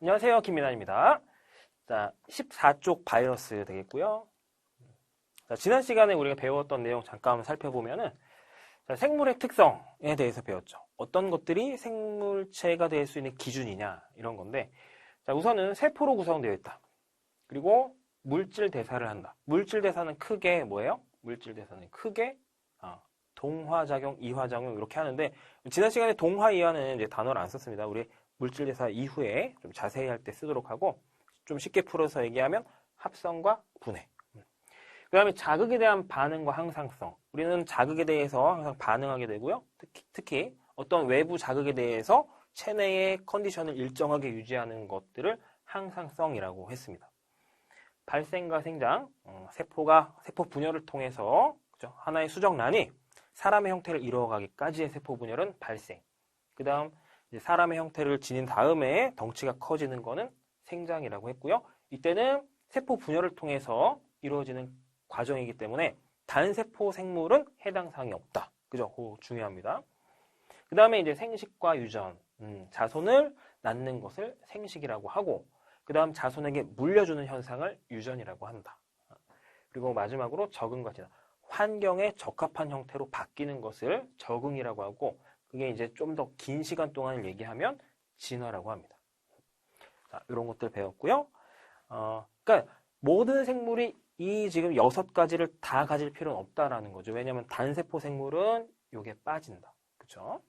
안녕하세요, 김민환입니다. 자, 14쪽 바이러스 되겠고요. 자, 지난 시간에 우리가 배웠던 내용 잠깐 살펴보면은 자, 생물의 특성에 대해서 배웠죠. 어떤 것들이 생물체가 될 수 있는 기준이냐 이런 건데, 자, 우선은 세포로 구성되어 있다. 그리고 물질 대사를 한다. 물질 대사는 크게 뭐예요? 물질 대사는 크게 동화작용, 이화작용 이렇게 하는데, 지난 시간에 동화, 이화는 이제 단어를 안 썼습니다. 우리 물질 대사 이후에 좀 자세히 할 때 쓰도록 하고, 좀 쉽게 풀어서 얘기하면 합성과 분해. 그 다음에 자극에 대한 반응과 항상성. 우리는 자극에 대해서 항상 반응하게 되고요. 특히 어떤 외부 자극에 대해서 체내의 컨디션을 일정하게 유지하는 것들을 항상성이라고 했습니다. 발생과 생장, 세포 분열을 통해서 그죠? 하나의 수정란이 사람의 형태를 이루어가기까지의 세포 분열은 발생. 그 다음 사람의 형태를 지닌 다음에 덩치가 커지는 거는 생장이라고 했고요. 이때는 세포 분열을 통해서 이루어지는 과정이기 때문에 단세포 생물은 해당 사항이 없다. 그죠? 그거 중요합니다. 그 다음에 이제 생식과 유전, 자손을 낳는 것을 생식이라고 하고, 그 다음 자손에게 물려주는 현상을 유전이라고 한다. 그리고 마지막으로 적응과 진화. 환경에 적합한 형태로 바뀌는 것을 적응이라고 하고, 그게 이제 좀 더 긴 시간 동안을 얘기하면 진화라고 합니다. 자, 이런 것들 배웠고요. 그러니까 모든 생물이 이 지금 6가지를 다 가질 필요는 없다라는 거죠. 왜냐하면 단세포 생물은 요게 빠진다. 그쵸?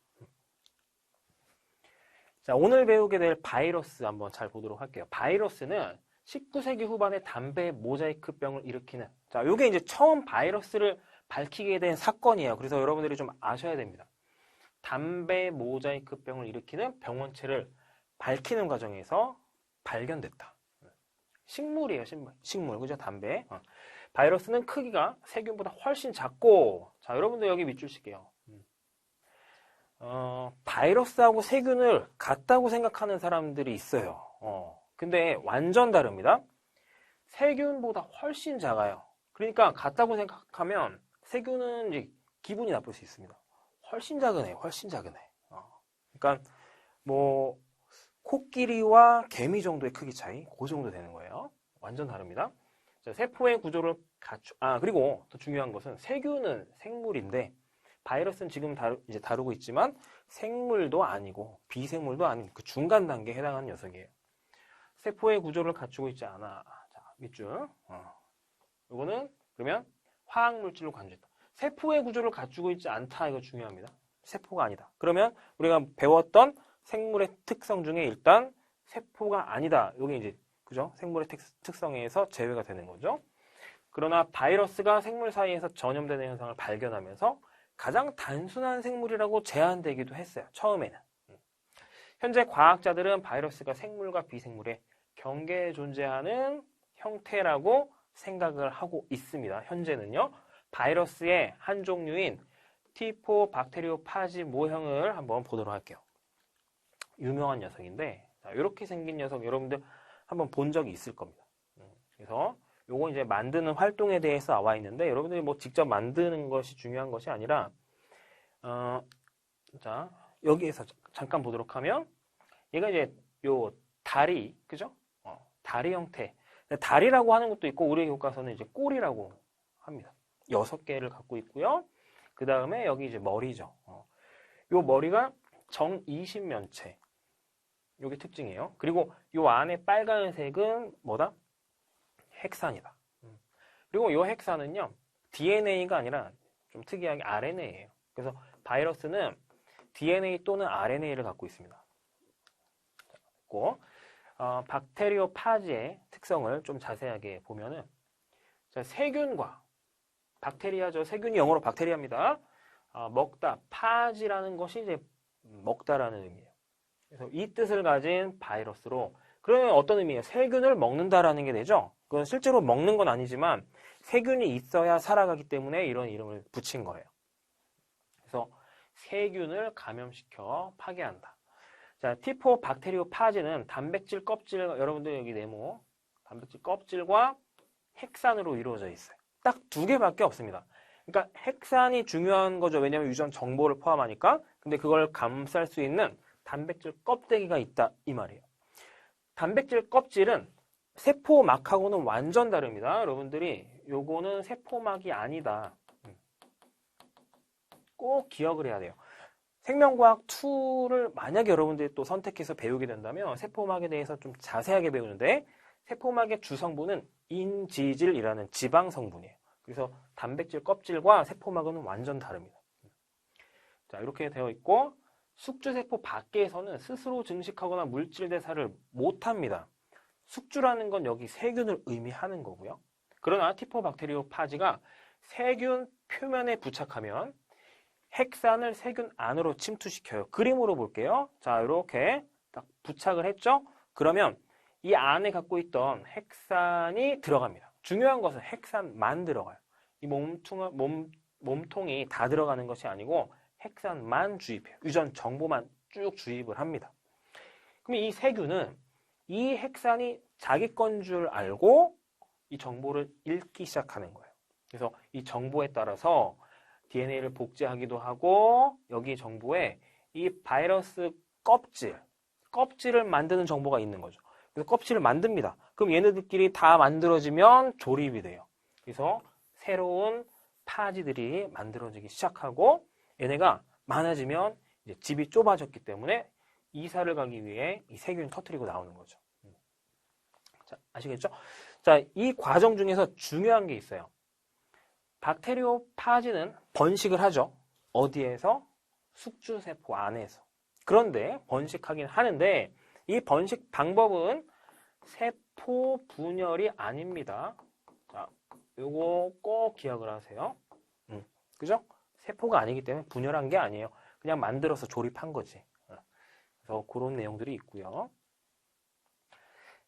자, 오늘 배우게 될 바이러스 한번 잘 보도록 할게요. 바이러스는 19세기 후반에 담배 모자이크병을 일으키는, 자, 요게 이제 처음 바이러스를 밝히게 된 사건이에요. 그래서 여러분들이 좀 아셔야 됩니다. 담배 모자이크병을 일으키는 병원체를 밝히는 과정에서 발견됐다. 식물이에요, 식물. 그죠? 담배. 바이러스는 크기가 세균보다 훨씬 작고, 자, 여러분들 여기 밑줄 칠게요. 바이러스하고 세균을 같다고 생각하는 사람들이 있어요. 근데 완전 다릅니다. 세균보다 훨씬 작아요. 그러니까 같다고 생각하면 세균은 이제 기분이 나쁠 수 있습니다. 훨씬 작은 애, 훨씬 작은 애. 그러니까 뭐 코끼리와 개미 정도의 크기 차이, 그 정도 되는 거예요. 완전 다릅니다. 자, 세포의 구조를 그리고 더 중요한 것은 세균은 생물인데 바이러스는 지금 이제 다루고 있지만 생물도 아니고 비생물도 아닌 그 중간 단계에 해당하는 녀석이에요. 세포의 구조를 갖추고 있지 않아. 자, 밑줄. 이거는 그러면 화학물질로 간주했다. 세포의 구조를 갖추고 있지 않다. 이거 중요합니다. 세포가 아니다. 그러면 우리가 배웠던 생물의 특성 중에 일단 세포가 아니다. 이게 이제 그죠? 생물의 특성에서 제외가 되는 거죠. 그러나 바이러스가 생물 사이에서 전염되는 현상을 발견하면서 가장 단순한 생물이라고 제안되기도 했어요. 처음에는. 현재 과학자들은 바이러스가 생물과 비생물의 경계에 존재하는 형태라고 생각을 하고 있습니다. 현재는요. 바이러스의 한 종류인 T4 박테리오파지 모형을 한번 보도록 할게요. 유명한 녀석인데 이렇게 생긴 녀석 여러분들 한번 본 적이 있을 겁니다. 그래서 요거 이제 만드는 활동에 대해서 나와 있는데 여러분들이 뭐 직접 만드는 것이 중요한 것이 아니라 자 여기에서 잠깐 보도록 하면 얘가 이제 요 다리 그죠? 다리 형태. 다리라고 하는 것도 있고 우리 교과서는 이제 꼬리라고 합니다. 6개를 갖고 있고요. 그 다음에 여기 이제 머리죠. 요 머리가 정이심면체. 요게 특징이에요. 그리고 요 안에 빨간색은 뭐다? 핵산이다. 그리고 요 핵산은요, DNA가 아니라 좀 특이하게 RNA예요. 그래서 바이러스는 DNA 또는 RNA를 갖고 있습니다. 박테리오파지의 특성을 좀 자세하게 보면은, 자, 세균과 박테리아죠. 세균이 영어로 박테리아입니다. 먹다, 파지라는 것이 이제 먹다라는 의미예요. 그래서 이 뜻을 가진 바이러스로 그러면 어떤 의미예요? 세균을 먹는다라는 게 되죠. 그건 실제로 먹는 건 아니지만 세균이 있어야 살아가기 때문에 이런 이름을 붙인 거예요. 그래서 세균을 감염시켜 파괴한다. 자, T4 박테리오파지는 단백질 껍질, 여러분들 여기 네모, 단백질 껍질과 핵산으로 이루어져 있어요. 딱 2개밖에 없습니다. 그러니까 핵산이 중요한 거죠. 왜냐하면 유전 정보를 포함하니까. 근데 그걸 감쌀 수 있는 단백질 껍데기가 있다 이 말이에요. 단백질 껍질은 세포막하고는 완전 다릅니다. 여러분들이 요거는 세포막이 아니다. 꼭 기억을 해야 돼요. 생명과학 2를 만약에 여러분들이 또 선택해서 배우게 된다면 세포막에 대해서 좀 자세하게 배우는데 세포막의 주성분은 인지질이라는 지방 성분이에요. 그래서 단백질 껍질과 세포막은 완전 다릅니다. 자, 이렇게 되어 있고 숙주세포 밖에서는 스스로 증식하거나 물질 대사를 못합니다. 숙주라는 건 여기 세균을 의미하는 거고요. 그러나 티포박테리오파지가 세균 표면에 부착하면 핵산을 세균 안으로 침투시켜요. 그림으로 볼게요. 자, 이렇게 딱 부착을 했죠? 그러면 이 안에 갖고 있던 핵산이 들어갑니다. 중요한 것은 핵산만 들어가요. 이 몸통이 다 들어가는 것이 아니고 핵산만 주입해요. 유전 정보만 쭉 주입을 합니다. 그럼 이 세균은 이 핵산이 자기 건 줄 알고 이 정보를 읽기 시작하는 거예요. 그래서 이 정보에 따라서 DNA를 복제하기도 하고 여기 정보에 이 바이러스 껍질을 만드는 정보가 있는 거죠. 그래서 껍질을 만듭니다. 그럼 얘네들끼리 다 만들어지면 조립이 돼요. 그래서 새로운 파지들이 만들어지기 시작하고 얘네가 많아지면 이제 집이 좁아졌기 때문에 이사를 가기 위해 이 세균을 터뜨리고 나오는 거죠. 자, 아시겠죠? 자, 이 과정 중에서 중요한 게 있어요. 박테리오파지는 번식을 하죠. 어디에서? 숙주세포 안에서. 그런데 번식하긴 하는데 이 번식 방법은 세포 분열이 아닙니다. 자, 요거 꼭 기억을 하세요. 그죠? 세포가 아니기 때문에 분열한 게 아니에요. 그냥 만들어서 조립한 거지. 그래서 그런 내용들이 있고요.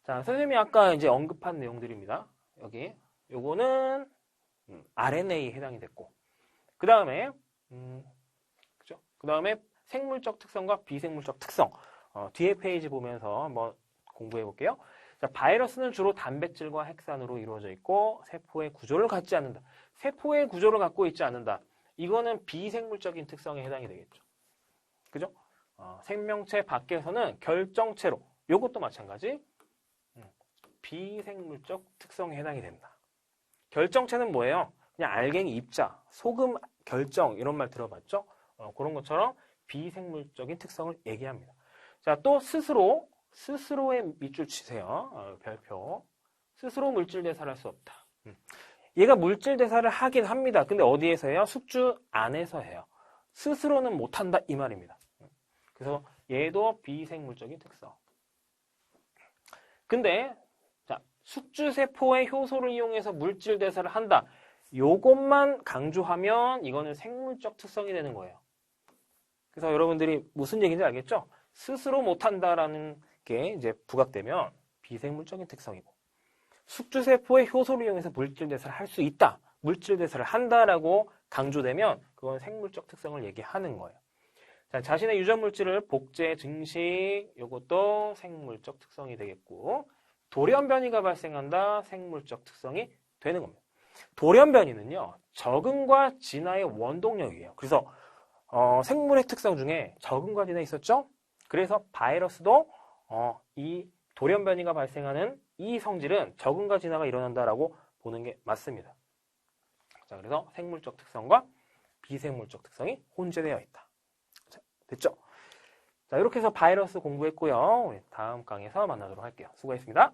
자, 선생님이 아까 이제 언급한 내용들입니다. 여기 요거는 RNA에 해당이 됐고, 그 다음에 그죠? 그 다음에 생물적 특성과 비생물적 특성. 뒤에 페이지 보면서 한번 공부해 볼게요. 자, 바이러스는 주로 단백질과 핵산으로 이루어져 있고 세포의 구조를 갖지 않는다. 세포의 구조를 갖고 있지 않는다. 이거는 비생물적인 특성에 해당이 되겠죠. 그죠? 생명체 밖에서는 결정체로, 이것도 마찬가지 비생물적 특성에 해당이 된다. 결정체는 뭐예요? 그냥 알갱이 입자, 소금 결정 이런 말 들어봤죠? 그런 것처럼 비생물적인 특성을 얘기합니다. 자, 또 스스로의 밑줄 치세요. 별표. 스스로 물질 대사를 할 수 없다. 얘가 물질 대사를 하긴 합니다. 근데 어디에서 해요? 숙주 안에서 해요. 스스로는 못한다 이 말입니다. 그래서 얘도 비생물적인 특성. 근데 자, 숙주세포의 효소를 이용해서 물질 대사를 한다. 요것만 강조하면 이거는 생물적 특성이 되는 거예요. 그래서 여러분들이 무슨 얘기인지 알겠죠? 스스로 못한다라는 게 이제 부각되면 비생물적인 특성이고, 숙주세포의 효소를 이용해서 물질 대사를 할 수 있다, 물질 대사를 한다라고 강조되면 그건 생물적 특성을 얘기하는 거예요. 자, 자신의 유전 물질을 복제, 증식, 이것도 생물적 특성이 되겠고, 돌연변이가 발생한다, 생물적 특성이 되는 겁니다. 돌연변이는요, 적응과 진화의 원동력이에요. 그래서 생물의 특성 중에 적응과 진화 있었죠? 그래서 바이러스도 이 돌연변이가 발생하는 이 성질은 적응과 진화가 일어난다라고 보는 게 맞습니다. 자, 그래서 생물적 특성과 비생물적 특성이 혼재되어 있다. 자, 됐죠? 자, 이렇게 해서 바이러스 공부했고요. 우리 다음 강의에서 만나도록 할게요. 수고했습니다.